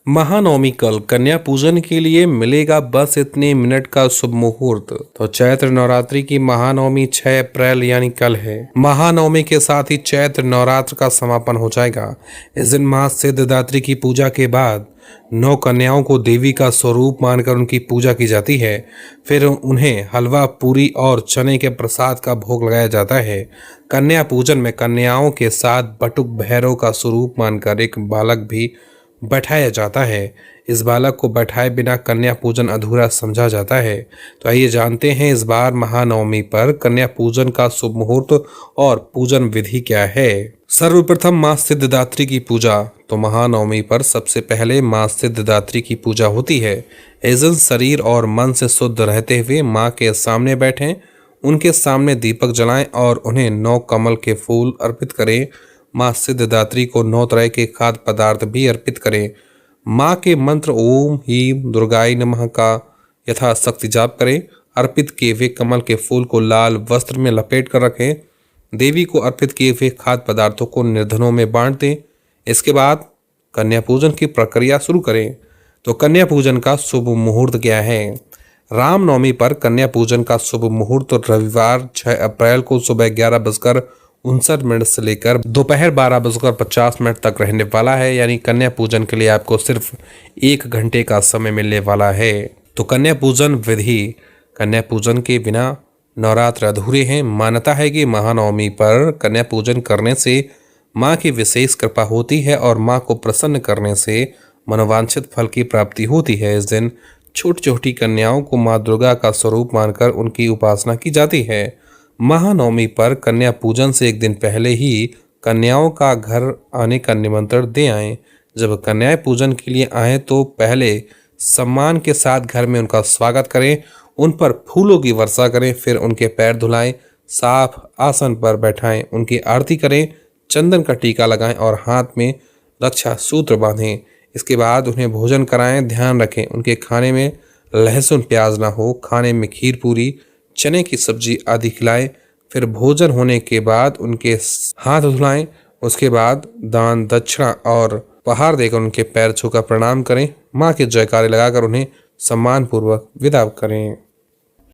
महानवमी कल कन्या पूजन के लिए मिलेगा बस इतने मिनट का शुभ मुहूर्त। तो चैत्र नवरात्रि की महानवमी 6 अप्रैल यानी कल है। महानवमी के साथ ही चैत्र नवरात्र का समापन हो जाएगा। इस दिन मां सिद्धिदात्री की पूजा के बाद 9 कन्याओं को देवी का स्वरूप मानकर उनकी पूजा की जाती है। फिर उन्हें हलवा, पूरी और चने के प्रसाद का भोग लगाया जाता है। कन्या पूजन में कन्याओं के साथ बटुक भैरव का स्वरूप मानकर एक बालक भी बैठाया जाता है। इस बालक को बैठाए बिना कन्या पूजन अधूरा समझा जाता है। तो आइए जानते हैं इस बार महानवमी पर कन्या पूजन का शुभ मुहूर्त और पूजन विधि क्या है। सर्वप्रथम मां सिद्धिदात्री की पूजा। तो महानवमी पर सबसे पहले मां सिद्धिदात्री की पूजा होती है। इस दिन शरीर और मन से शुद्ध रहते हुए मां के सामने बैठें, उनके सामने दीपक जलाएं और उन्हें 9 कमल के फूल अर्पित करें। मां सिद्धिदात्री को 9 तरह के खाद्य पदार्थ भी अर्पित करें। मां के मंत्र ओम ह्रीं दुर्गाय नमः का यथाशक्ति जाप करें। अर्पित किए हुए कमल के फूल को लाल वस्त्र में लपेट कर रखें। देवी को अर्पित किए हुए खाद्य पदार्थों को निर्धनों में बांट दें। इसके बाद कन्या पूजन की प्रक्रिया शुरू करें। तो कन्या पूजन का शुभ मुहूर्त क्या है। रामनवमी पर कन्या पूजन का शुभ मुहूर्त रविवार 6 अप्रैल को सुबह 11:59 से लेकर दोपहर 12:50 तक रहने वाला है। यानी कन्या पूजन के लिए आपको सिर्फ 1 घंटे का समय मिलने वाला है। तो कन्या पूजन विधि। कन्या पूजन के बिना नवरात्र अधूरे हैं। मान्यता है कि महानवमी पर कन्या पूजन करने से मां की विशेष कृपा होती है और मां को प्रसन्न करने से मनोवांछित फल की प्राप्ति होती है। इस दिन छोटी छोटी कन्याओं को मां दुर्गा का स्वरूप मानकर उनकी उपासना की जाती है। महानवमी पर कन्या पूजन से एक दिन पहले ही कन्याओं का घर आने का निमंत्रण दे आएं। जब कन्याएं पूजन के लिए आएं तो पहले सम्मान के साथ घर में उनका स्वागत करें, उन पर फूलों की वर्षा करें, फिर उनके पैर धुलाएं, साफ आसन पर बैठाएं, उनकी आरती करें, चंदन का टीका लगाएं और हाथ में रक्षा सूत्र बांधें। इसके बाद उन्हें भोजन कराएं। ध्यान रखें उनके खाने में लहसुन प्याज ना हो। खाने में खीर पूरी, चने की सब्जी आदि खिलाएं। फिर भोजन होने के बाद उनके हाथ धुलाएं। उसके बाद दान दक्षिणा और उपहार देकर उनके पैर छूकर प्रणाम करें। मां के जयकारे लगाकर उन्हें सम्मान पूर्वक विदा करें।